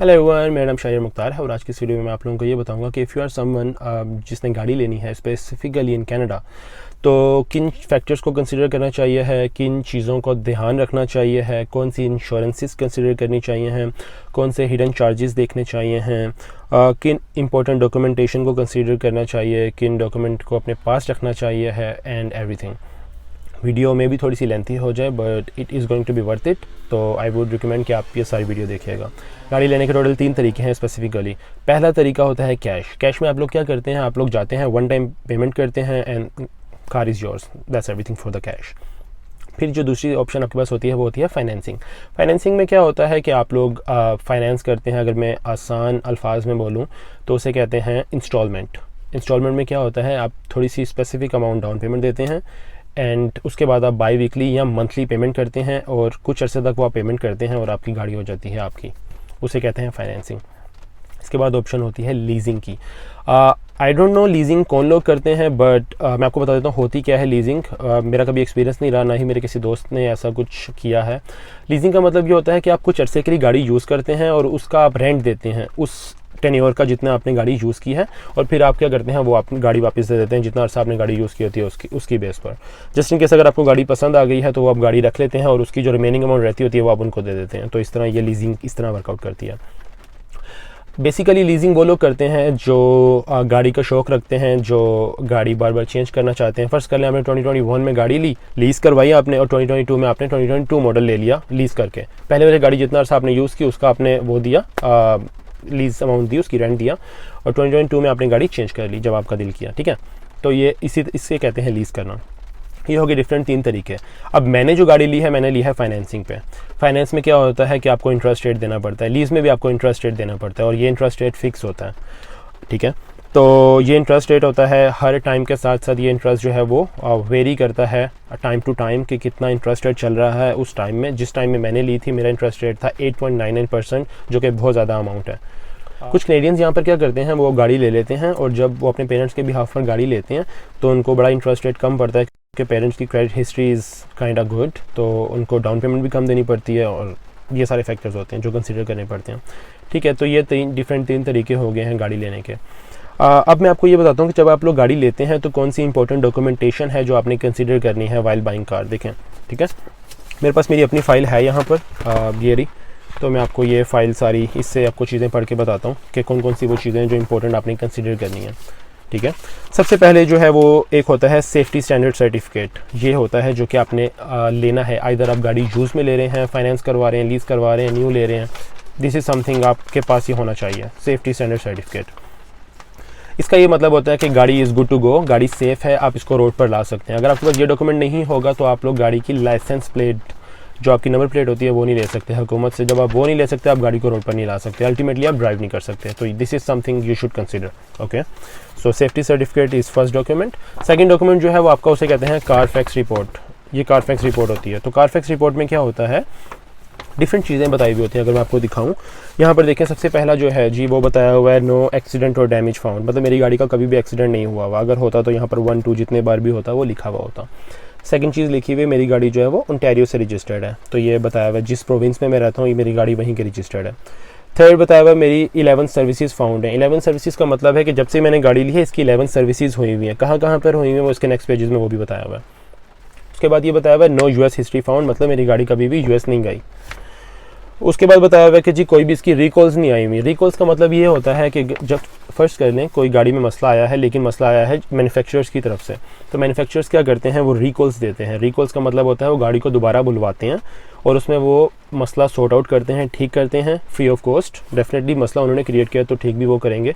Hello everyone, मेरा नाम शायर मुख्तार है और आज की इस वीडियो में मैं आप लोगों को ये बताऊंगा कि इफ़ यू आर समवन जिसने गाड़ी लेनी है स्पेसिफिकली इन कनाडा, तो किन फैक्टर्स को कंसिडर करना चाहिए है, किन चीज़ों को ध्यान रखना चाहिए है, कौन सी इंश्योरेंसेस कंसिडर करनी चाहिए हैं, कौन से हिडन चार्जेस देखने चाहिए हैं, किन इंपॉर्टेंट डॉक्यूमेंटेशन को कंसिडर करना चाहिए, किन डॉक्यूमेंट को अपने पास रखना चाहिए है एंड एवरीथिंग। वीडियो में भी थोड़ी सी लेंथी हो जाए but it is going to be worth it, तो आई वुड रिकमेंड कि आप ये सारी वीडियो देखिएगा। गाड़ी लेने के टोटल 3 तरीके हैं स्पेसिफिकली। पहला तरीका होता है कैश। कैश में आप लोग क्या करते हैं, आप लोग जाते हैं, वन टाइम पेमेंट करते हैं and car is yours, that's everything for the cash. फिर जो दूसरी ऑप्शन आपके पास होती है वो होती है फाइनेंसिंग। फाइनेंसिंग में क्या होता है कि आप लोग फाइनेंस करते हैं, अगर मैं आसान अल्फाज में बोलूँ तो उसे कहते हैं इंस्टॉलमेंट। इंस्टॉलमेंट में क्या होता है, आप थोड़ी सी स्पेसिफिक अमाउंट डाउन पेमेंट देते हैं एंड उसके बाद आप बाई वीकली या मंथली पेमेंट करते हैं और कुछ अर्से तक वो आप पेमेंट करते हैं और आपकी गाड़ी हो जाती है आपकी, उसे कहते हैं फाइनेंसिंग। इसके बाद ऑप्शन होती है लीजिंग की। आई डोंट नो लीजिंग कौन लोग करते हैं बट मैं आपको बता देता हूँ होती क्या है लीजिंग। मेरा कभी एक्सपीरियंस नहीं रहा, ना ही मेरे किसी दोस्त ने ऐसा कुछ किया है। लीजिंग का मतलब ये होता है कि आप कुछ अर्से के लिए गाड़ी यूज़ करते हैं और उसका आप रेंट देते हैं उस टेन्योर का जितना आपने गाड़ी यूज़ की है, और फिर आप क्या करते हैं वो अपनी गाड़ी वापस दे देते हैं जितना अर्सा आपने गाड़ी यूज़ की होती है उसकी बेस पर। जस्ट इन केस अगर आपको गाड़ी पसंद आ गई है तो वो आप गाड़ी रख लेते हैं और उसकी जो रिमेनिंग अमाउंट रहती होती है वो आप उनको दे देते हैं। तो इस तरह ये लीजिंग इस तरह वर्कआउट करती है। बेसिकली लीजिंग वो लोग करते हैं जो गाड़ी का शौक़ रखते हैं, जो गाड़ी बार बार चेंज करना चाहते हैं। फर्स्ट कर लें आपने 2021 में गाड़ी ली, लीज़ करवाई आपने, और 2022 में आपने 2022 मॉडल ले लिया लीज़ करके। पहले वाली गाड़ी जितना अर्सा आपने यूज़ की उसका आपने वो दिया, लीज़ अमाउंट दी, उसकी रेंट दिया, और 2022 में आपने गाड़ी चेंज कर ली जब आपका दिल किया। ठीक है, तो ये इससे कहते हैं लीज़ करना। ये हो गए डिफरेंट 3 तरीके। अब मैंने जो गाड़ी ली है मैंने ली है फाइनेंसिंग पे। फाइनेंस में क्या होता है कि आपको इंटरेस्ट रेट देना पड़ता है, लीज़ में भी आपको इंटरेस्ट रेट देना पड़ता है और ये इंटरेस्ट रेट फिक्स होता है। ठीक है, तो ये इंटरेस्ट रेट होता है हर टाइम के साथ साथ, ये इंटरेस्ट जो है वो वेरी करता है टाइम टू टाइम कि कितना इंटरेस्ट रेट चल रहा है उस टाइम में। जिस टाइम में मैंने ली थी मेरा इंटरेस्ट रेट था 8.99%, जो कि बहुत ज़्यादा अमाउंट है। कुछ कैनेडियंस यहाँ पर क्या करते हैं, वो गाड़ी ले लेते हैं और जब वो अपने पेरेंट्स के बिहाफ पर गाड़ी लेते हैं तो उनको बड़ा इंटरेस्ट रेट कम पड़ता है क्योंकि पेरेंट्स की credit history is kind of good, तो उनको डाउन पेमेंट भी कम देनी पड़ती है और ये सारे फैक्टर्स होते हैं जो कंसिडर करने पड़ते हैं। ठीक है, तो ये 3 तरीके हो गए हैं गाड़ी लेने के। अब मैं आपको ये बताता हूँ कि जब आप लोग गाड़ी लेते हैं तो कौन सी इंपॉर्टेंट डॉक्यूमेंटेशन है जो आपने कंसिडर करनी है वाइल बाइंग कार। देखें, ठीक है, मेरे पास मेरी अपनी फ़ाइल है यहाँ पर ये रही, तो मैं आपको ये फ़ाइल सारी इससे आपको चीज़ें पढ़ के बताता हूँ कि कौन कौन सी वो चीज़ें हैं जो इंपॉर्टेंट आपने कंसिडर करनी है। ठीक है, सबसे पहले जो है वो एक होता है सेफ्टी स्टैंडर्ड सर्टिफिकेट। ये होता है जो कि आपने लेना है, आइदर आप गाड़ी यूज़ में ले रहे हैं, फाइनेंस करवा रहे हैं, लीज़ करवा रहे हैं, न्यू ले रहे हैं, दिस इज़ समथिंग आपके पास ही होना चाहिए, सेफ्टी स्टैंडर्ड सर्टिफिकेट। इसका ये मतलब होता है कि गाड़ी इज़ गुड टू गो, गाड़ी सेफ़ है, आप इसको रोड पर ला सकते हैं। अगर आपके पास ये डॉक्यूमेंट नहीं होगा तो आप लोग गाड़ी की लाइसेंस प्लेट, जो आपकी नंबर प्लेट होती है, वो नहीं ले सकते हुकूमत से। जब आप वो नहीं ले सकते आप गाड़ी को रोड पर नहीं ला सकते, अल्टीमेटली आप ड्राइव नहीं कर सकते। तो this is something you should consider. Okay, so safety certificate is first document. Second document जो है वो आपका उसे कहते हैं कारफैक्स रिपोर्ट। ये कारफैक्स रिपोर्ट होती है। तो कारफैक्स रिपोर्ट में क्या होता है, डिफरेंट चीज़ें बताई हुई होती हैं। अगर मैं आपको दिखाऊं, यहाँ पर देखें, सबसे पहला जो है जी वो बताया हुआ है नो एक्सीडेंट और डैमेज फाउंड, मतलब मेरी गाड़ी का कभी भी एक्सीडेंट नहीं हुआ हुआ, अगर होता तो यहाँ पर 1 2 जितने बार भी होता वो लिखा हुआ होता। सेकंड चीज़ लिखी हुई, मेरी गाड़ी जो है वो ओंटारियो से रजिस्टर्ड है, तो ये बताया हुआ है जिस प्रोविंस में मैं रहता हूँ ये मेरी गाड़ी वहीं की रजिस्टर्ड है। थर्ड बताया हुआ है मेरी 11 सर्विसेज फाउंड है। 11 सर्विसेज का मतलब है कि जब से मैंने गाड़ी ली है इसकी 11 सर्विसेज हुई हुई हैं। कहाँ कहाँ पर हुई हुई है वो इसके नेक्स्ट पेजेस में वो भी बताया हुआ है। उसके बाद ये बताया हुआ है नो यूएस हिस्ट्री फाउंड, मतलब मेरी गाड़ी कभी भी यूएस नहीं गई। उसके बाद बताया हुआ है कि जी कोई भी इसकी रिकॉल्स नहीं आई हुई। रिकॉल्स का मतलब ये होता है कि जब फर्स्ट कर लें कोई गाड़ी में मसला आया है, लेकिन मसला आया है मैन्युफैक्चरर्स की तरफ से, तो मैन्युफैक्चरर्स क्या करते हैं, वो रिकॉल्स देते हैं। रिकॉल्स का मतलब होता है वो गाड़ी को दोबारा बुलवाते हैं और उसमें वो मसला सॉर्ट आउट करते हैं, ठीक करते हैं फ्री ऑफ कॉस्ट। डेफिनेटली मसला उन्होंने क्रिएट किया तो ठीक भी वो करेंगे।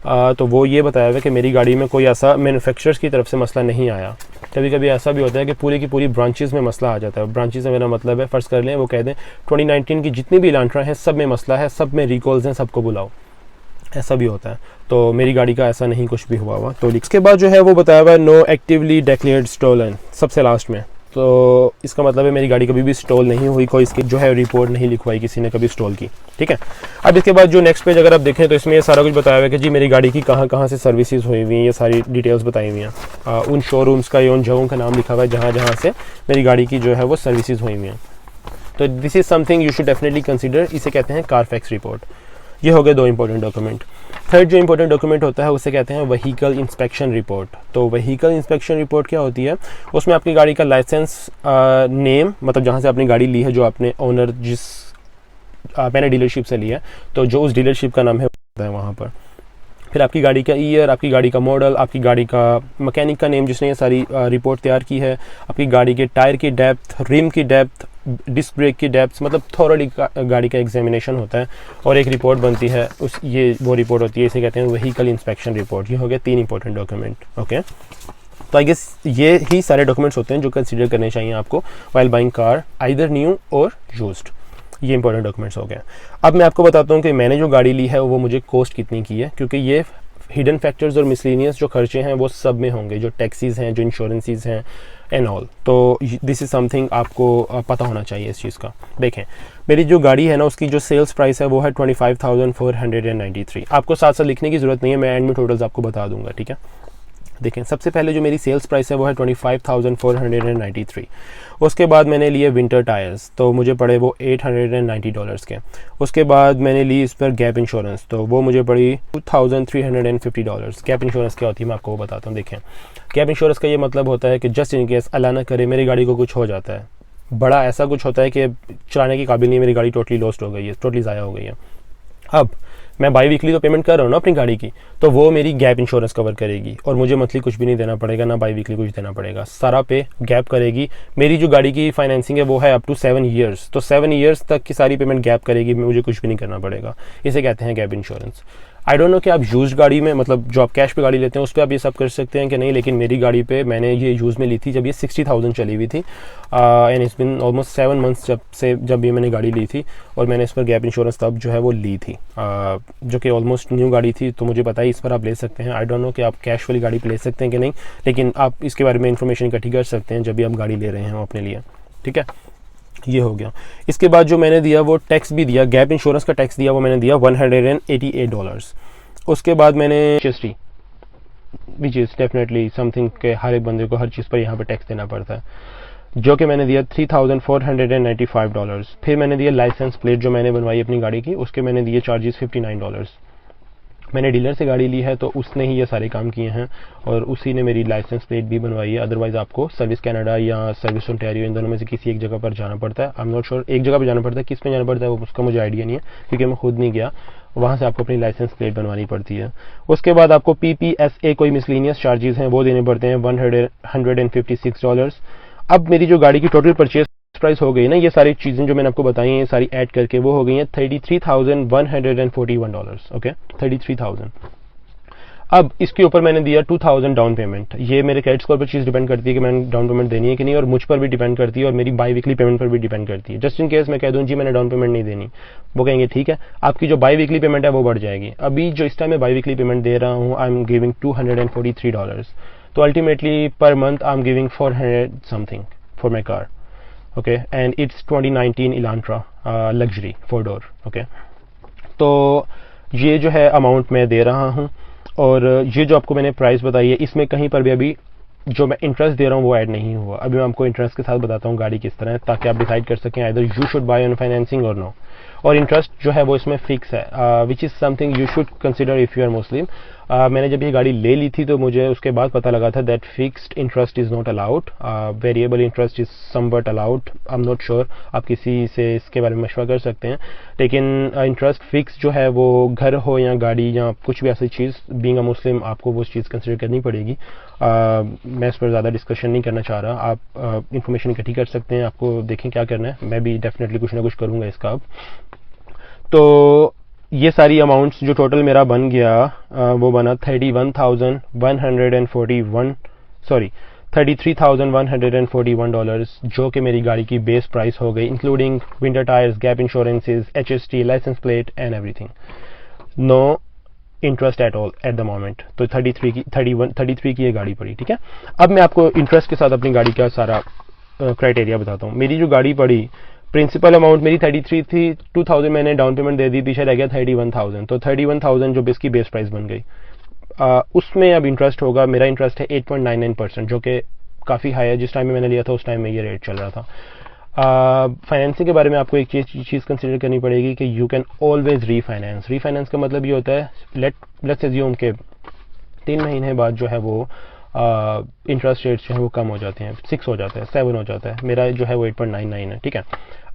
तो वो ये बताया हुआ है कि मेरी गाड़ी में कोई ऐसा मैन्युफैक्चरर्स की तरफ से मसला नहीं आया। कभी कभी ऐसा भी होता है कि पूरी की पूरी ब्रांचेस में मसला आ जाता है। ब्रांचेस से मेरा मतलब है, फ़र्ज़ कर लें वो कह दें 2019 की जितनी भी इलांट्रा हैं सब में मसला है, सब में रिकॉल्स हैं, सबको बुलाओ, ऐसा भी होता है। तो मेरी गाड़ी का ऐसा नहीं कुछ भी हुआ। तो इसके बाद जो है वो बताया हुआ है नो एक्टिवली डिक्लेयर्ड स्टोलन, सबसे लास्ट में। तो इसका मतलब है मेरी गाड़ी कभी भी स्टॉल नहीं हुई, कोई इसकी जो है रिपोर्ट नहीं लिखवाई किसी ने कभी स्टॉल की। ठीक है, अब इसके बाद जो नेक्स्ट पेज अगर आप देखें तो इसमें ये सारा कुछ बताया हुआ है कि जी मेरी गाड़ी की कहाँ कहाँ से सर्विसेज हुई हुई हैं, ये सारी डिटेल्स बताई हुई हैं। उन शोरूम्स का या उन जगहों का नाम लिखा हुआ है जहाँ जहाँ से मेरी गाड़ी की जो है वो सर्विसेज हुई हुई हैं। तो this is something you should definitely consider, इसे कहते हैं कारफैक्स रिपोर्ट। ये हो गए दो इंपॉर्टेंट डॉक्यूमेंट। थर्ड जो इंपॉर्टेंट डॉक्यूमेंट होता है उसे कहते हैं व्हीकल इंस्पेक्शन रिपोर्ट। तो व्हीकल इंस्पेक्शन रिपोर्ट क्या होती है, उसमें आपकी गाड़ी का लाइसेंस नेम, मतलब जहाँ से आपने गाड़ी ली है, जो आपने ओनर जिस मैंने डीलरशिप से लिया है, तो जो उस डीलरशिप का नाम है वहाँ पर, फिर आपकी गाड़ी का ईयर, आपकी गाड़ी का मॉडल, आपकी गाड़ी का मैकेनिक का नेम जिसने ये सारी रिपोर्ट तैयार की है, आपकी गाड़ी के टायर की डेप्थ, रिम की डेप्थ, डिस्क ब्रेक की डेप्थ, मतलब थॉरली गाड़ी का एग्जामिनेशन होता है और एक रिपोर्ट बनती है, उस ये वो रिपोर्ट होती है, इसे कहते हैं व्हीकल इंस्पेक्शन रिपोर्ट। ये हो गया 3 इंपॉर्टेंट डॉक्यूमेंट। ओके, तो आई गेस ये ही सारे डॉक्यूमेंट्स होते हैं जो कंसीडर करने चाहिए आपको while buying car, either new और यूज्ड। ये इंपॉर्टेंट डॉक्यूमेंट्स हो गए। अब मैं आपको बताता हूँ कि मैंने जो गाड़ी ली है वो मुझे कॉस्ट कितनी की है, क्योंकि ये हिडन फैक्टर्स और मिसलेनियस जो खर्चे हैं वो सब में होंगे, जो टैक्सीज हैं, जो इंश्योरेंसेस हैं एंड ऑल। तो दिस इज़ समथिंग आपको पता होना चाहिए इस चीज़ का। देखें, मेरी जो गाड़ी है ना, उसकी जो सेल्स प्राइस है वो है 25,493। आपको साथ साथ लिखने की ज़रूरत नहीं है, मैं एंड में टोटल्स आपको बता दूंगा, ठीक है। देखें, सबसे पहले जो मेरी सेल्स प्राइस है वो है 25,493। उसके बाद मैंने लिए विंटर टायर्स, तो मुझे पड़े वो $890 के। उसके बाद मैंने ली इस पर गैप इंश्योरेंस, तो वो मुझे पड़ी $2,350। गैप इंश्योरेंस क्या होती है मैं आपको बताता हूँ। देखें, गैप इंश्योरेंस का ये मतलब होता है कि जस्ट इन केस अल्लाह ना करे मेरी गाड़ी को कुछ हो जाता है, बड़ा ऐसा कुछ होता है कि चलाने के काबिल नहीं, मेरी गाड़ी टोटली लॉस्ट हो गई है, टोटली ज़ाया हो गई है। अब मैं बाई वीकली तो पेमेंट कर रहा हूँ ना अपनी गाड़ी की, तो वो मेरी गैप इंश्योरेंस कवर करेगी और मुझे मंथली कुछ भी नहीं देना पड़ेगा, ना बाई वीकली कुछ देना पड़ेगा, सारा पे गैप करेगी। मेरी जो गाड़ी की फाइनेंसिंग है वो है अप टू 7 ईयर्स, तो 7 ईयर्स तक की सारी पेमेंट गैप करेगी, मुझे कुछ भी नहीं करना पड़ेगा। इसे कहते हैं gap insurance. I don't know कि आप यूज्ड गाड़ी में, मतलब जो आप कैश पे गाड़ी लेते हैं उस पर आप ये सब कर सकते हैं कि नहीं, लेकिन मेरी गाड़ी पे मैंने ये यूज़ में ली थी जब ये 60,000 चली हुई थी, and it's been almost 7 months जब ये मैंने गाड़ी ली थी, और मैंने इस पर गैप इंश्योरेंस तब जो है वो ली थी, जो कि ऑलमोस्ट न्यू गाड़ी थी, तो मुझे पता है इस पर आप ले सकते हैं। आई डोंट नो कि आप कैश वाली गाड़ी पे ले सकते हैं कि नहीं, लेकिन आप इसके बारे में इंफॉर्मेशन इकट्ठी कर सकते हैं जब भी आप गाड़ी ले रहे हैं अपने लिए, ठीक है। ये हो गया। इसके बाद जो मैंने दिया वो टैक्स भी दिया, गैप इंश्योरेंस का टैक्स दिया, वो मैंने दिया $188। उसके बाद मैंने GST, which is definitely something के हर एक बंदे को हर चीज़ पर यहाँ पे टैक्स देना पड़ता है, जो कि मैंने दिया $3,495। फिर मैंने दिया लाइसेंस प्लेट जो मैंने बनवाई अपनी गाड़ी की, उसके मैंने दिए चार्जेस $59। मैंने डीलर से गाड़ी ली है तो उसने ही ये सारे काम किए हैं और उसी ने मेरी लाइसेंस प्लेट भी बनवाई है। अदरवाइज़ आपको सर्विस कनाडा या सर्विस ओंटारियो, इन दोनों में से किसी एक जगह पर जाना पड़ता है। आई एम नॉट श्योर एक जगह पर जाना पड़ता है, किस में जाना पड़ता है वो उसका मुझे आइडिया नहीं है, क्योंकि मैं खुद नहीं गया। वहाँ से आपको अपनी लाइसेंस प्लेट बनवानी पड़ती है। उसके बाद आपको PPSA कोई मिसलेनियस चार्जेस हैं वो देने पड़ते हैं $156। अब मेरी जो गाड़ी की टोटल परचेज प्राइस हो गई ना, ये सारी चीज़ें जो मैंने आपको बताई हैं, ये सारी ऐड करके वो हो गई हैं $33,141। ओके, 33,000। अब इसके ऊपर मैंने दिया 2,000 डाउन पेमेंट। ये मेरे क्रेडिट स्कोर पर चीज़ डिपेंड करती है कि मैंने डाउन पेमेंट देनी है कि नहीं, और मुझ पर भी डिपेंड करती है और मेरी बाई वीकली पेमेंट पर भी डिपेंड करती है। जस्ट इन केस मैं कह दूं जी मैंने डाउन पेमेंट नहीं देनी, वो कहेंगे ठीक है, आपकी जो बाई वीकली पेमेंट है वो बढ़ जाएगी। अभी जो इस टाइम मैं बाई वीकली पेमेंट दे रहा हूँ, आई एम गिविंग $243, तो ultimately per month I am giving 400 something for my car. Okay, and it's 2019 Elantra luxury 4 door. Okay, तो ये जो है अमाउंट मैं दे रहा हूँ, और ये जो आपको मैंने प्राइस बताई है इसमें कहीं पर भी अभी जो मैं इंटरेस्ट दे रहा हूँ वो ऐड नहीं हुआ। अभी मैं आपको इंटरेस्ट के साथ बताता हूँ गाड़ी किस तरह है, ताकि आप डिसाइड कर सकें either you should buy on financing or no. और इंटरेस्ट जो है वो इसमें फिक्स है, which is something you should consider if you are Muslim. मैंने जब ये गाड़ी ले ली थी तो मुझे उसके बाद पता लगा था that fixed interest is not allowed, variable interest is somewhat allowed. I am not sure, आप किसी से इसके बारे में मशवरा कर सकते हैं, लेकिन इंटरेस्ट फिक्स जो है वो घर हो या गाड़ी या कुछ भी ऐसी चीज़, बीइंग अ मुस्लिम आपको वो चीज़ कंसिडर करनी पड़ेगी। मैं इस पर ज़्यादा डिस्कशन नहीं करना चाह रहा, आप इंफॉर्मेशन इकट्ठी कर सकते हैं, आपको देखें क्या करना है, मैं भी डेफिनेटली कुछ ना कुछ करूँगा इसका। अब तो ये सारी अमाउंट्स जो टोटल मेरा बन गया वो बना 33,141, जो कि मेरी गाड़ी की बेस प्राइस हो गई, including winter tyres, gap insurances, HST, licence plate and everything. No interest at all at the moment. तो 33 की ये गाड़ी पड़ी, ठीक है। अब मैं आपको इंटरेस्ट के साथ अपनी गाड़ी का सारा क्राइटेरिया बताता हूँ। मेरी जो गाड़ी पड़ी, प्रिंसिपल अमाउंट मेरी 33 थी, 2,000 मैंने डाउन पेमेंट दे दी, पीछे रह गया 31,000। तो 31,000 जो इसकी बेस प्राइस बन गई, उसमें अब इंटरेस्ट होगा, मेरा इंटरेस्ट है 8.99%, जो कि काफ़ी हाई है। जिस टाइम में मैंने लिया था उस टाइम में ये रेट चल रहा था। फाइनेंसिंग के बारे में आपको एक चीज़ कंसिडर करनी पड़ेगी कि यू कैन ऑलवेज रीफाइनेंस का मतलब ये होता है, लेट्स अज्यूम के 3 महीने बाद जो है वो इंटरेस्ट रेट्स जो है वो कम हो जाते हैं, 6 हो जाता है, 7 हो जाता है, मेरा जो है वो 8.99 है, ठीक है।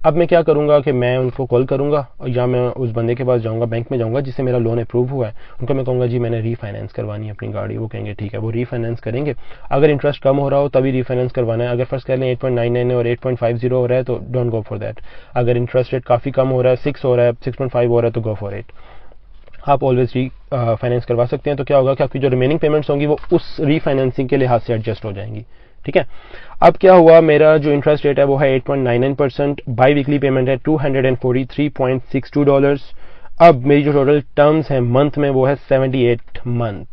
अब मैं क्या करूंगा कि मैं उनको कॉल करूंगा या मैं उस बंदे के पास जाऊंगा, बैंक में जाऊंगा जिससे मेरा लोन अप्रूव हुआ है, उनको मैं कहूँगा जी मैंने रीफाइनेंस करवानी है अपनी गाड़ी। वो कहेंगे ठीक है, वो रीफाइनेंस करेंगे। अगर इंटरेस्ट कम हो रहा हो तभी रीफाइनेंस करवाना है। अगर फर्स्ट कह लें 8.99 है और 8.50 हो रहा है तो डोंट गो फॉर दैट। अगर इंटरेस्ट रेट काफ़ी कम हो रहा है, 6 हो रहा है, 6.5 हो रहा है, तो गो फॉर इट। आप ऑलवेज फाइनेंस करवा सकते हैं। तो क्या होगा कि आपकी जो रिमेनिंग पेमेंट्स होंगी वो उस रीफाइनेंसिंग के लिहाज से एडजस्ट हो जाएंगी, ठीक है। अब क्या हुआ, मेरा जो इंटरेस्ट रेट है वो है 8.99%, बाई वीकली पेमेंट है $243.62। अब मेरी जो टोटल टर्म्स है मंथ में वो है 78 मंथ,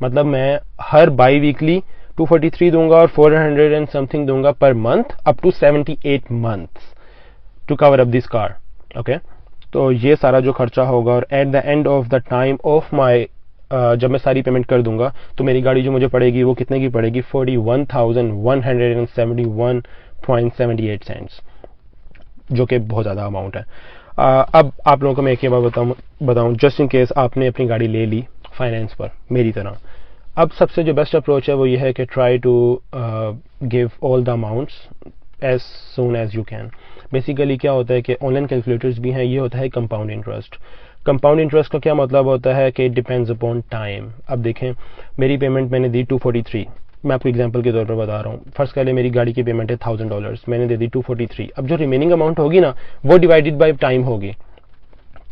मतलब मैं हर बाई वीकली 243 दूंगा और 400 एंड समथिंग दूंगा पर month up to 78 months to cover up this car, okay. तो ये सारा जो खर्चा होगा और at the end of the time of my जब मैं सारी पेमेंट कर दूंगा तो मेरी गाड़ी जो मुझे पड़ेगी वो कितने की पड़ेगी, 41,171.78 सेंट्स, जो कि बहुत ज़्यादा अमाउंट है। अब आप लोगों को मैं एक बार बताऊं जस्ट इन केस आपने अपनी गाड़ी ले ली फाइनेंस पर मेरी तरह। अब सबसे जो बेस्ट अप्रोच है वो ये है कि try to give all the amounts as soon as you can. Basically क्या होता है कि ऑनलाइन कैलकुलेटर्स भी हैं, ये होता है कंपाउंड इंटरेस्ट। कंपाउंड इंटरेस्ट का क्या मतलब होता है कि डिपेंड्स अपॉन टाइम। अब देखें मेरी पेमेंट मैंने दी 243, मैं आपको एग्जांपल के तौर पर बता रहा हूँ। फर्स्ट पहले मेरी गाड़ी की पेमेंट है $1000, मैंने दे दी 243। अब जो रिमेनिंग अमाउंट होगी ना वो डिवाइडेड बाय टाइम होगी।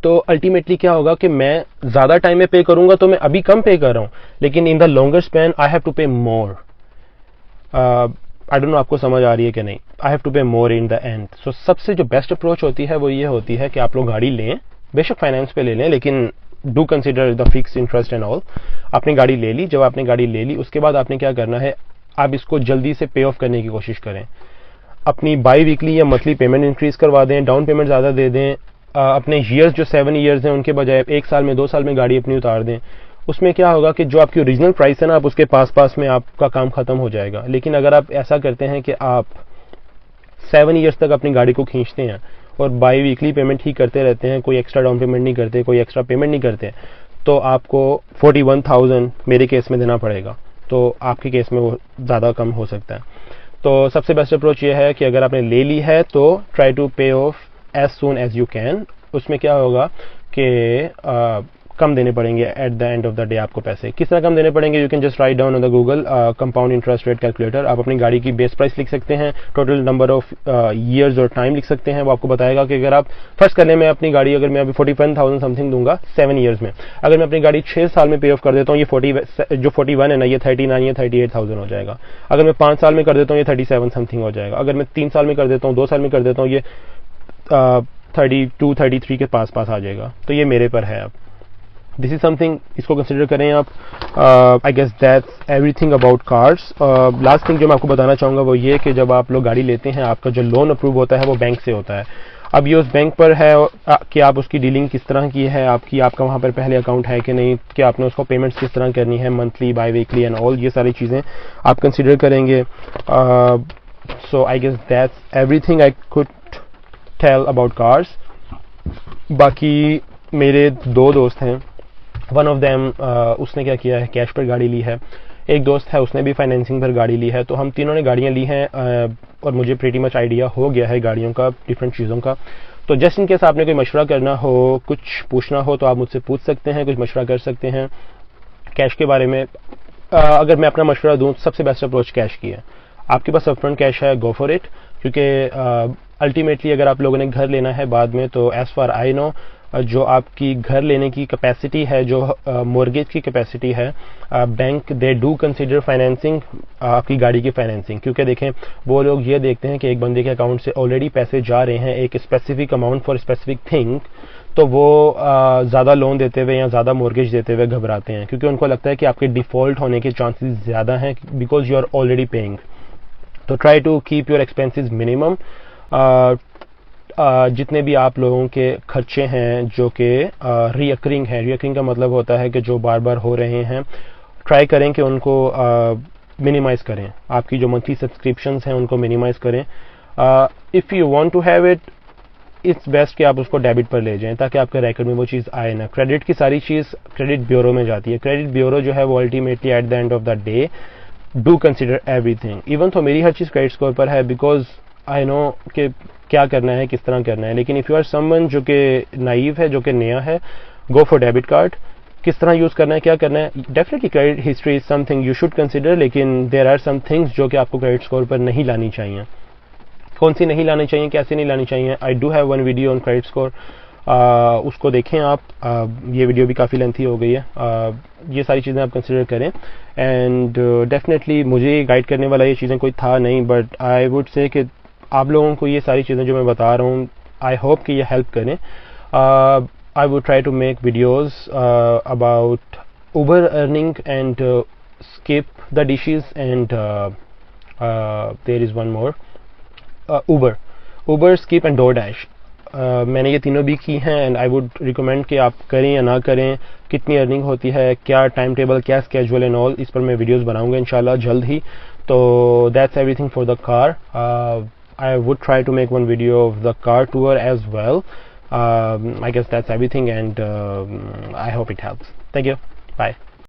तो अल्टीमेटली क्या होगा कि मैं ज़्यादा टाइम में पे करूंगा तो मैं अभी कम पे कर रहा हूँ, लेकिन in the longer span I have to pay more. I don't know आपको समझ आ रही है कि नहीं। आई have to pay more in the end. सो सबसे जो बेस्ट अप्रोच होती है वो ये होती है कि आप लोग गाड़ी लें, बेशक फाइनेंस पे ले लें, लेकिन do consider the fix interest and all. आपने गाड़ी ले ली, जब आपने गाड़ी ले ली उसके बाद आपने क्या करना है, आप इसको जल्दी से पे ऑफ करने की कोशिश करें। अपनी बाई वीकली या मंथली पेमेंट इंक्रीज करवा दें, डाउन पेमेंट ज़्यादा दे दें। अपने ईयर्स जो 7 ईयर्स हैं उनके बजाय 1 साल में 2 साल में गाड़ी अपनी उतार दें। उसमें क्या होगा कि जो आपकी ओरिजिनल प्राइस है ना, आप उसके पास में आपका काम खत्म हो जाएगा। लेकिन अगर आप ऐसा करते हैं कि आप 7 ईयर्स तक अपनी गाड़ी को खींचते हैं और बाई वीकली पेमेंट ही करते रहते हैं, कोई एक्स्ट्रा डाउन पेमेंट नहीं करते, कोई एक्स्ट्रा पेमेंट नहीं करते, तो आपको 41,000 मेरे केस में देना पड़ेगा। तो आपके केस में वो ज़्यादा कम हो सकता है। तो सबसे बेस्ट अप्रोच ये है कि अगर आपने ले ली है तो try to pay off as soon as you can. उसमें क्या होगा कि कम देने पड़ेंगे at the end of the day. आपको पैसे किस तरह कम देने पड़ेंगे, you can just write down on the Google compound interest rate calculator. आप अपनी गाड़ी की बेस प्राइस लिख सकते हैं, टोटल नंबर ऑफ ईयर्स और टाइम लिख सकते हैं। वो आपको बताएगा कि अगर आप फर्स्ट करने में अपनी गाड़ी, अगर मैं अभी 41,000 समथिंग दूंगा 7 ईयर्स में, अगर मैं अपनी गाड़ी 6 साल में पे ऑफ कर देता हूँ, ये 41 है ना, ये 39 या 38,000 हो जाएगा। अगर मैं 5 साल में कर देता हूँ ये 37 समथिंग हो जाएगा। अगर मैं 3 साल में कर देता हूँ, 2 साल में कर देता हूँ, ये 32 33 के पास आ जाएगा। तो ये मेरे पर है। अब दिस इज समथिंग, इसको कंसिडर करें आप। I guess that's everything about cars. Last thing जो मैं आपको बताना चाहूँगा वो ये कि जब आप लोग गाड़ी लेते हैं, आपका जो लोन अप्रूव होता है वो बैंक से होता है। अब ये उस बैंक पर है कि आप उसकी डीलिंग किस तरह की है, आपका वहाँ पर पहले अकाउंट है कि नहीं, कि आपने उसको पेमेंट्स किस तरह करनी है, monthly, biweekly and all, ये सारी चीज़ें आप कंसिडर करेंगे। So I guess that's everything I could tell about cars. बाकी मेरे 2 दोस्त हैं, वन ऑफ देम उसने क्या किया है, कैश पर गाड़ी ली है। एक दोस्त है उसने भी फाइनेंसिंग पर गाड़ी ली है। तो हम तीनों ने गाड़ियाँ ली हैं और मुझे प्रीटी मच आइडिया हो गया है गाड़ियों का, डिफरेंट चीज़ों का। तो जस्ट इन केस आपने कोई मशवरा करना हो, कुछ पूछना हो, तो आप मुझसे पूछ सकते हैं, कुछ मशवरा कर सकते हैं कैश के बारे में। अगर मैं अपना मशवरा दूँ, सबसे बेस्ट अप्रोच कैश की है। आपके पास अपफ्रंट कैश है, गो फॉर इट, क्योंकि अल्टीमेटली अगर आप लोगों ने घर लेना है बाद में, तो एज़ फार आई नो जो आपकी घर लेने की कैपेसिटी है, जो मॉर्गेज की कैपेसिटी है, bank they do consider financing आपकी गाड़ी की फाइनेंसिंग। क्योंकि देखें वो लोग ये देखते हैं कि एक बंदे के अकाउंट से ऑलरेडी पैसे जा रहे हैं एक specific amount for specific thing, तो वो ज़्यादा लोन देते हुए या ज़्यादा मॉर्गेज देते हुए घबराते हैं, क्योंकि उनको लगता है कि आपके डिफ़ॉल्ट होने के चांसेस ज़्यादा हैं because you are already paying. तो try to keep your expenses minimum. जितने भी आप लोगों के खर्चे हैं जो कि रीअकरिंग है, रीअकरिंग का मतलब होता है कि जो बार बार हो रहे हैं, ट्राई करें कि उनको मिनिमाइज़ करें। आपकी जो मंथली सब्सक्रिप्शंस हैं उनको मिनिमाइज़ करें। If you want to have it, it's best कि आप उसको डेबिट पर ले जाएं ताकि आपके रैकेट में वो चीज़ आए ना। क्रेडिट की सारी चीज़ क्रेडिट ब्यूरो में जाती है। क्रेडिट ब्यूरो जो है वो ultimately at the end of the day do consider everything. Even तो मेरी हर चीज़ क्रेडिट स्कोर पर है बिकॉज आई नो कि क्या करना है, किस तरह करना है। लेकिन इफ़ यू आर समवन जो कि नाइव है, जो कि नया है, गो फॉर डेबिट कार्ड। किस तरह यूज़ करना है, क्या करना है, definitely credit history is something you should consider, लेकिन देर आर सम थिंग्स जो कि आपको क्रेडिट स्कोर पर नहीं लानी चाहिए। कौन सी नहीं लानी चाहिए, कैसे नहीं लानी चाहिए, I do have one video on credit score, उसको देखें आप। ये वीडियो भी काफ़ी लेंथी हो गई है। ये सारी चीज़ें आप कंसिडर करें एंड डेफिनेटली मुझे गाइड करने वाला ये चीज़ें कोई था नहीं, बट आई वुड से कि आप लोगों को ये सारी चीज़ें जो मैं बता रहा हूँ, आई होप कि ये हेल्प करें। I would try to make videos about Uber earning and skip the dishes and there is one more, Uber, Skip and DoorDash। मैंने ये तीनों भी की हैं एंड आई वुड रिकमेंड कि आप करें या ना करें, कितनी अर्निंग होती है, क्या टाइम टेबल, क्या स्केजुअल एंड ऑल, इस पर मैं वीडियोस बनाऊंगा इंशाल्लाह जल्द ही। तो that's everything for the car. I would try to make one video of the car tour as well. I guess that's everything and I hope it helps. Thank you, bye.